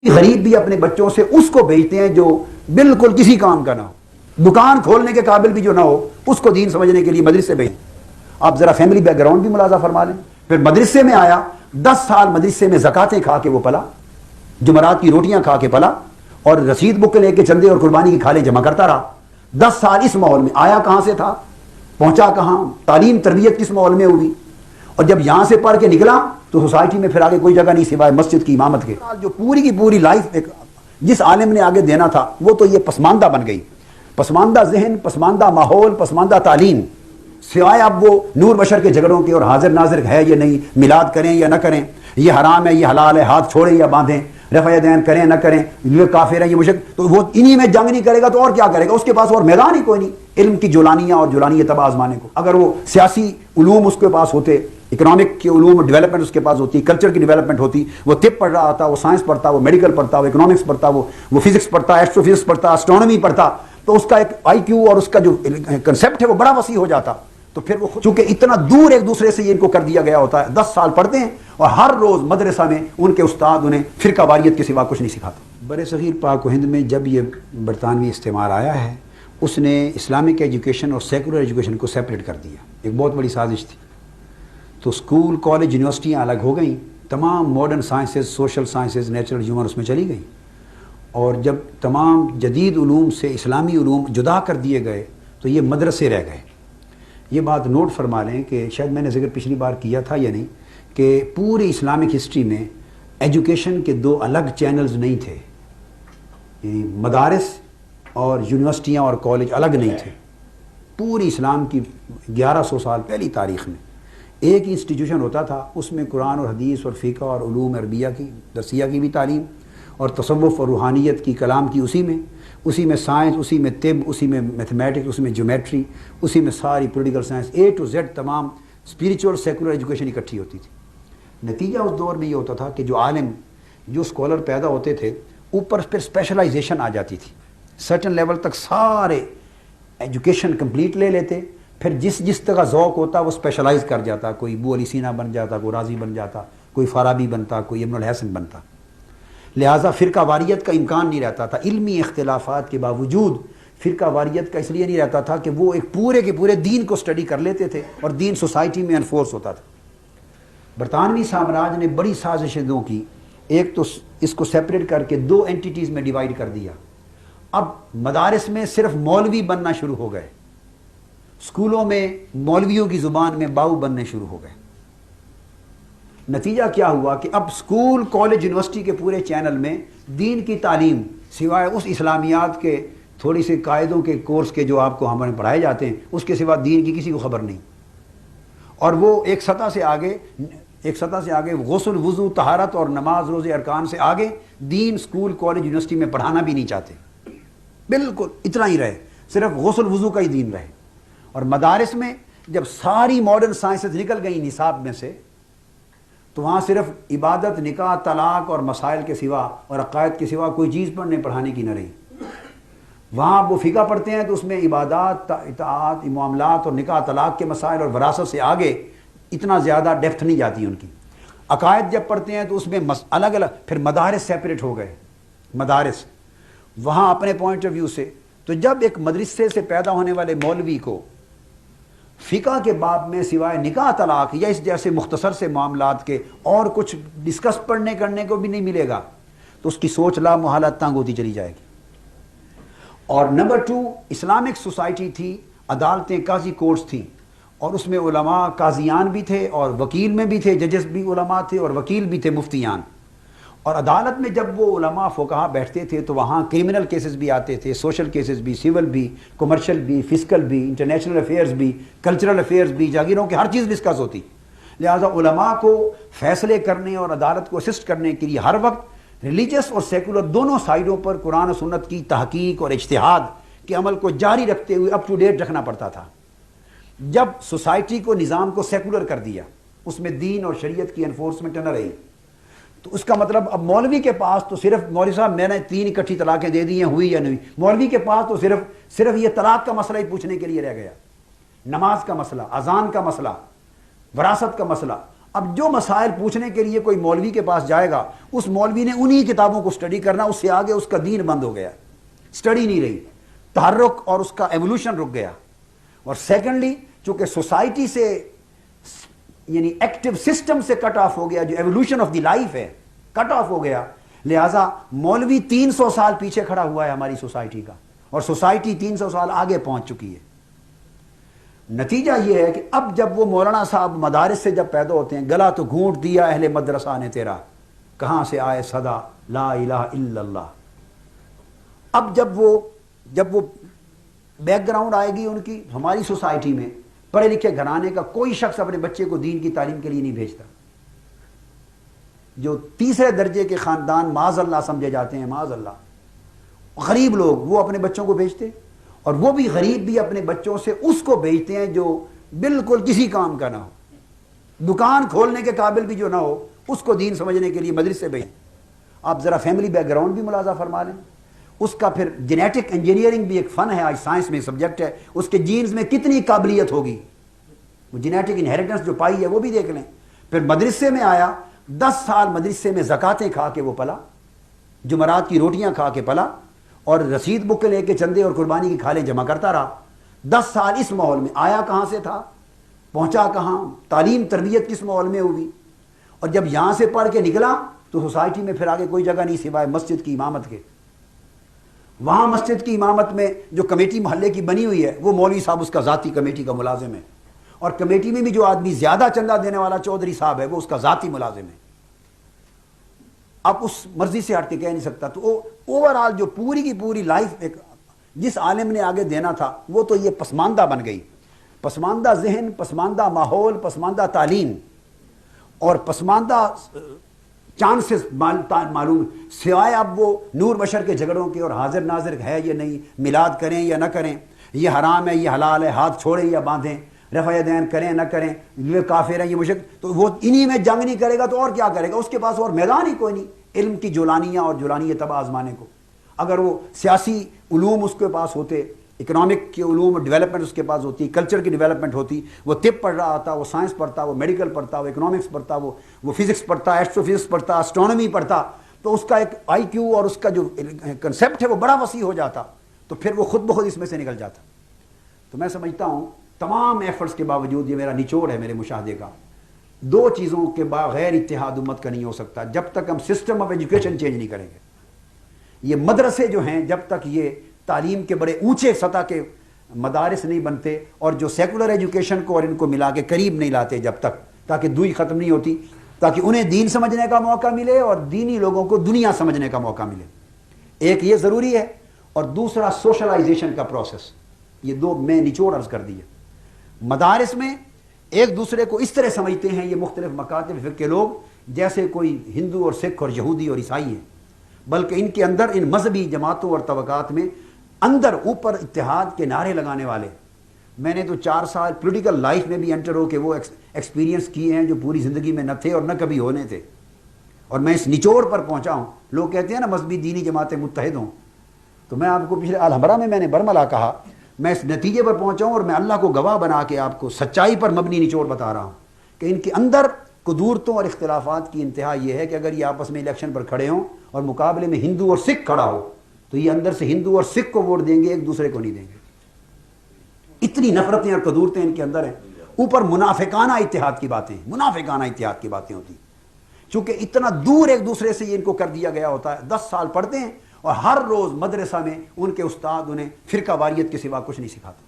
غریب بھی اپنے بچوں سے اس کو بھیجتے ہیں جو بالکل کسی کام کا نہ ہو، دکان کھولنے کے قابل بھی جو نہ ہو، اس کو دین سمجھنے کے لیے مدرسے بھیجتے ہیں۔ آپ ذرا فیملی بیک گراؤنڈ بھی ملاحظہ فرما لیں۔ پھر مدرسے میں آیا، 10 سال مدرسے میں زکاتیں کھا کے وہ پلا، جمعرات کی روٹیاں کھا کے پلا، اور رسید بک لے کے چندے اور قربانی کی کھالیں جمع کرتا رہا۔ 10 سال اس ماحول میں آیا، کہاں سے تھا، پہنچا کہاں، تعلیم تربیت کس ماحول میں ہوئی، اور جب یہاں سے پڑھ کے نکلا تو سوسائٹی میں پھر آگے کوئی جگہ نہیں سوائے مسجد کی امامت کے۔ جو پوری کی پوری لائف جس عالم نے آگے دینا تھا وہ تو یہ پسماندہ بن گئی، پسماندہ ذہن، پسماندہ ماحول، پسماندہ تعلیم، سوائے اب وہ نور بشر کے جھگڑوں کے اور حاضر ناظر ہے یا نہیں، میلاد کریں یا نہ کریں، یہ حرام ہے یہ حلال ہے، ہاتھ چھوڑیں یا باندھیں، رفع یدین کریں نہ کریں، یہ کافر ہیں یہ مشرک، تو وہ انہی میں جنگ نہیں کرے گا تو اور کیا کرے گا؟ اس کے پاس اور میدان ہی کوئی نہیں علم کی جولانیاں اور جولانی تباہ آزمانے کو۔ اگر وہ سیاسی علوم اس کے پاس ہوتے، اکنامک کے علوم ڈیولپمنٹ اس کے پاس ہوتی، کلچر کی ڈیولپمنٹ ہوتی، وہ طب پڑھ رہا تھا، وہ سائنس پڑھتا، وہ میڈیکل پڑھتا، وہ اکنامکس پڑھتا، وہ فزکس پڑھتا، ایسٹرو فزکس پڑھتا، اسٹرانومی پڑھتا، تو اس کا ایک آئی کیو اور اس کا جو کنسیپٹ ہے وہ بڑا وسیع ہو جاتا۔ تو پھر وہ چونکہ اتنا دور ایک دوسرے سے یہ ان کو کر دیا گیا ہوتا ہے، 10 سال پڑھتے ہیں اور ہر روز مدرسہ میں ان کے استاد انہیں فرقہ واریت کے سوا کچھ نہیں سکھاتا۔ بر صغیر پاک و ہند میں جب یہ برطانوی استعمار آیا ہے، اس نے اسلامک ایجوکیشن اور سیکولر ایجوکیشن کو سیپریٹ کر دیا، ایک بہت بڑی سازش تھی۔ تو اسکول، کالج، یونیورسٹیاں الگ ہو گئیں، تمام modern sciences, social sciences, natural human اس میں چلی گئیں، اور جب تمام جدید علوم سے اسلامی علوم جدا کر دیے گئے تو یہ مدرسے رہ گئے۔ یہ بات نوٹ فرما لیں کہ شاید میں نے ذکر پچھلی بار کیا تھا یا نہیں، کہ پوری اسلامک ہسٹری میں ایجوکیشن کے 2 الگ چینلز نہیں تھے، یعنی مدارس اور یونیورسٹیاں اور کالج الگ نہیں تھے۔ پوری اسلام کی 1100 سال پہلی تاریخ میں ایک ہی انسٹیٹیوشن ہوتا تھا، اس میں قرآن اور حدیث اور فقہ اور علوم عربیہ کی، درسیہ کی بھی تعلیم، اور تصوف اور روحانیت کی، کلام کی، اسی میں سائنس، اسی میں طب، اسی میں میتھمیٹکس، اسی میں جیومیٹری، اسی میں ساری political science, A to Z تمام اسپریچول سیکولر ایجوکیشن اکٹھی ہوتی تھی۔ نتیجہ اس دور میں یہ ہوتا تھا کہ جو عالم، جو اسکالر پیدا ہوتے تھے، اوپر پھر اسپیشلائزیشن آ جاتی تھی، سرٹن لیول تک سارے ایجوکیشن کمپلیٹ لے لیتے، پھر جس طرح ذوق ہوتا وہ اسپیشلائز کر جاتا، کوئی ابو علی سینا بن جاتا، کوئی رازی بن جاتا، کوئی فارابی بنتا، کوئی ابن الحسن بنتا۔ لہٰذا فرقہ واریت کا امکان نہیں رہتا تھا، علمی اختلافات کے باوجود فرقہ واریت کا اس لیے نہیں رہتا تھا کہ وہ ایک پورے کے پورے دین کو اسٹڈی کر لیتے تھے اور دین سوسائٹی میں انفورس ہوتا تھا۔ برطانوی سامراج نے بڑی سازشیں دو کی، ایک تو اس کو سیپریٹ کر کے 2 اینٹیٹیز میں ڈیوائیڈ کر دیا۔ اب مدارس میں صرف مولوی بننا شروع ہو گئے، اسکولوں میں مولویوں کی زبان میں باؤ بننے شروع ہو گئے۔ نتیجہ کیا ہوا کہ اب اسکول، کالج، یونیورسٹی کے پورے چینل میں دین کی تعلیم سوائے اس اسلامیات کے تھوڑی سی قاعدوں کے کورس کے جو آپ کو ہمیں پڑھائے جاتے ہیں، اس کے سوا دین کی کسی کو خبر نہیں، اور وہ ایک سطح سے آگے غسل، وضو، طہارت اور نماز، روزے، ارکان سے آگے دین اسکول، کالج، یونیورسٹی میں پڑھانا بھی نہیں چاہتے، بالکل اتنا ہی رہے، صرف غسل وضو کا ہی دین رہے۔ اور مدارس میں جب ساری ماڈرن سائنسز نکل گئی نصاب میں سے، تو وہاں صرف عبادت، نکاح، طلاق اور مسائل کے سوا اور عقائد کے سوا کوئی چیز پڑھانے کی نہ رہی۔ وہاں وہ فقہ پڑھتے ہیں تو اس میں عبادات، اطاعت، معاملات اور نکاح طلاق کے مسائل اور وراثت سے آگے اتنا زیادہ ڈیپتھ نہیں جاتی ان کی۔ عقائد جب پڑھتے ہیں تو اس میں الگ الگ، پھر مدارس سیپریٹ ہو گئے، مدارس وہاں اپنے پوائنٹ آف ویو سے۔ تو جب ایک مدرسے سے پیدا ہونے والے مولوی کو فقہ کے باب میں سوائے نکاح طلاق یا اس جیسے مختصر سے معاملات کے اور کچھ ڈسکس پڑھنے کرنے کو بھی نہیں ملے گا، تو اس کی سوچ لا محالہ تنگ ہوتی چلی جائے گی۔ اور نمبر 2، اسلامک سوسائٹی تھی، عدالتیں، قاضی کورٹس تھیں، اور اس میں علماء قاضیان بھی تھے اور وکیل میں بھی تھے، ججز بھی علماء تھے اور وکیل بھی تھے، مفتیان۔ اور عدالت میں جب وہ علماء فقہا بیٹھتے تھے تو وہاں کرمنل کیسز بھی آتے تھے، سوشل کیسز بھی، سول بھی، کمرشل بھی، فزیکل بھی، انٹرنیشنل افیئرز بھی، کلچرل افیئرز بھی، جاگیروں کی ہر چیز ڈسکس ہوتی۔ لہٰذا علماء کو فیصلے کرنے اور عدالت کو اسسٹ کرنے کے لیے ہر وقت ریلیجس اور سیکولر دونوں سائیڈوں پر قرآن و سنت کی تحقیق اور اجتہاد کے عمل کو جاری رکھتے ہوئے اپ ٹو ڈیٹ رکھنا پڑتا تھا۔ جب سوسائٹی کو، نظام کو سیکولر کر دیا، اس میں دین اور شریعت کی انفورسمنٹ نہ رہی، تو اس کا مطلب اب مولوی کے پاس تو صرف مولوی صاحب میں نے 3 اکٹھی طلاقیں دے دی ہیں، ہوئی یا نہیں، مولوی کے پاس تو صرف یہ طلاق کا مسئلہ ہی پوچھنے کے لیے رہ گیا، نماز کا مسئلہ، اذان کا مسئلہ، وراثت کا مسئلہ۔ اب جو مسائل پوچھنے کے لیے کوئی مولوی کے پاس جائے گا، اس مولوی نے انہی کتابوں کو سٹڈی کرنا، اس سے آگے اس کا دین بند ہو گیا، سٹڈی نہیں رہی، تحرک اور اس کا ایوولوشن رک گیا۔ اور سیکنڈلی چونکہ سوسائٹی سے یعنی ایکٹیو سسٹم سے کٹ آف ہو گیا، جو ایوولوشن آف دی لائف ہے کٹ آف ہو گیا، لہٰذا مولوی 300 سال پیچھے کھڑا ہوا ہے ہماری سوسائٹی کا، اور سوسائٹی 300 سال آگے پہنچ چکی ہے۔ نتیجہ یہ ہے کہ اب جب وہ مولانا صاحب مدارس سے جب پیدا ہوتے ہیں، گلا تو گھونٹ دیا اہل مدرسہ نے تیرا، کہاں سے آئے صدا لا الہ الا اللہ۔ اب جب وہ بیک گراؤنڈ آئے گی ان کی، ہماری سوسائٹی میں پڑھے لکھے گھرانے کا کوئی شخص اپنے بچے کو دین کی تعلیم کے لیے نہیں بھیجتا۔ جو تیسرے درجے کے خاندان معاذ اللہ سمجھے جاتے ہیں، معاذ اللہ غریب لوگ، وہ اپنے بچوں کو بھیجتے، اور وہ بھی غریب بھی اپنے بچوں سے اس کو بھیجتے ہیں جو بالکل کسی کام کا نہ ہو، دکان کھولنے کے قابل بھی جو نہ ہو، اس کو دین سمجھنے کے لیے مدرسے بھیجیں۔ آپ ذرا فیملی بیک گراؤنڈ بھی ملاحظہ فرما لیں، اس کا پھر جینیٹک انجینئرنگ بھی ایک فن ہے، آج سائنس میں سبجیکٹ ہے، اس کے جینز میں کتنی قابلیت ہوگی، وہ جینیٹک انہیریٹنس جو پائی ہے وہ بھی دیکھ لیں۔ پھر مدرسے میں آیا، 10 سال مدرسے میں زکاتیں کھا کے وہ پلا، جمعرات کی روٹیاں کھا کے پلا، اور رسید بک لے کے چندے اور قربانی کی کھالیں جمع کرتا رہا۔ 10 سال اس ماحول میں آیا، کہاں سے تھا، پہنچا کہاں، تعلیم تربیت کس ماحول میں ہوئی، اور جب یہاں سے پڑھ کے نکلا تو سوسائٹی میں پھر آگے کوئی جگہ نہیں سوائے مسجد کی امامت کے۔ وہاں مسجد کی امامت میں جو کمیٹی محلے کی بنی ہوئی ہے، وہ مولوی صاحب اس کا ذاتی کمیٹی کا ملازم ہے، اور کمیٹی میں بھی جو آدمی زیادہ چندہ دینے والا چودھری صاحب ہے، وہ اس کا ذاتی ملازم ہے۔ اب اس مرضی سے ہٹ کے کہہ نہیں سکتا۔ تو اوورآل جو پوری کی پوری لائف جس عالم نے آگے دینا تھا، وہ تو یہ پسماندہ بن گئی، پسماندہ ذہن، پسماندہ ماحول، پسماندہ تعلیم اور پسماندہ چانسز معلوم، سوائے اب وہ نور بشر کے جھگڑوں کے اور حاضر ناظر ہے یا نہیں، میلاد کریں یا نہ کریں، یہ حرام ہے یہ حلال ہے، ہاتھ چھوڑیں یا باندھیں، رفع یدین کریں نہ کریں، یہ کافر ہیں یہ مشرک، تو وہ انہی میں جنگ نہیں کرے گا تو اور کیا کرے گا؟ اس کے پاس اور میدان ہی کوئی نہیں علم کی جولانیاں اور جولانیت تباہ آزمانے کو۔ اگر وہ سیاسی علوم اس کے پاس ہوتے، اکنامک کے علوم اور ڈیولپمنٹ اس کے پاس ہوتی، کلچر کی ڈیولپمنٹ ہوتی، وہ طب پڑھ رہا ہوتا، وہ سائنس پڑھتا، وہ میڈیکل پڑھتا، وہ اکنامکس پڑھتا، وہ فزکس پڑھتا، ایسٹرو فزکس پڑھتا، اسٹرانومی پڑھتا، تو اس کا ایک آئی کیو اور اس کا جو کنسیپٹ ہے وہ بڑا وسیع ہو جاتا، تو پھر وہ خود بخود اس میں سے نکل جاتا۔ تو میں سمجھتا ہوں تمام ایفرٹس کے باوجود، یہ میرا نچوڑ ہے میرے مشاہدے کا، 2 چیزوں کے بغیر اتحاد امت کا نہیں ہو سکتا جب تک ہم سسٹم آف ایجوکیشن چینج نہیں کریں گے۔ یہ مدرسے جو ہیں، جب تک یہ تعلیم کے بڑے اونچے سطح کے مدارس نہیں بنتے اور جو سیکولر ایجوکیشن کو اور ان کو ملا کے قریب نہیں لاتے جب تک، تاکہ دوئی ختم نہیں ہوتی، تاکہ انہیں دین سمجھنے کا موقع ملے اور دینی لوگوں کو دنیا سمجھنے کا موقع ملے، ایک یہ ضروری ہے، اور دوسرا سوشلائزیشن کا پروسیس۔ یہ 2 میں نچوڑ عرض کر دی ہے۔ مدارس میں ایک دوسرے کو اس طرح سمجھتے ہیں یہ مختلف مکاتب فقہ کے لوگ جیسے کوئی ہندو اور سکھ اور یہودی اور عیسائی ہیں، بلکہ ان کے اندر ان مذہبی جماعتوں اور طبقات میں اندر اوپر اتحاد کے نعرے لگانے والے، میں نے تو 4 سال پولیٹیکل لائف میں بھی انٹر ہو کے وہ ایکسپیرینس کیے ہیں جو پوری زندگی میں نہ تھے اور نہ کبھی ہونے تھے، اور میں اس نچوڑ پر پہنچا ہوں۔ لوگ کہتے ہیں نا مذہبی دینی جماعتیں متحد ہوں، تو میں آپ کو پچھلے الحمرہ میں نے برملا کہا، میں اس نتیجے پر پہنچا ہوں، اور میں اللہ کو گواہ بنا کے آپ کو سچائی پر مبنی نچوڑ بتا رہا ہوں کہ ان کے اندر قدورتوں اور اختلافات کی انتہا یہ ہے کہ اگر یہ آپس میں الیکشن پر کھڑے ہوں اور مقابلے میں ہندو اور سکھ کھڑا ہو تو یہ اندر سے ہندو اور سکھ کو ووٹ دیں گے، ایک دوسرے کو نہیں دیں گے۔ اتنی نفرتیں اور قدورتیں ان کے اندر ہیں۔ اوپر منافقانہ اتحاد کی باتیں، منافقانہ اتحاد کی باتیں ہوتی، چونکہ اتنا دور ایک دوسرے سے یہ ان کو کر دیا گیا ہوتا ہے۔ 10 سال پڑھتے ہیں اور ہر روز مدرسہ میں ان کے استاد انہیں فرقہ واریت کے سوا کچھ نہیں سکھاتے۔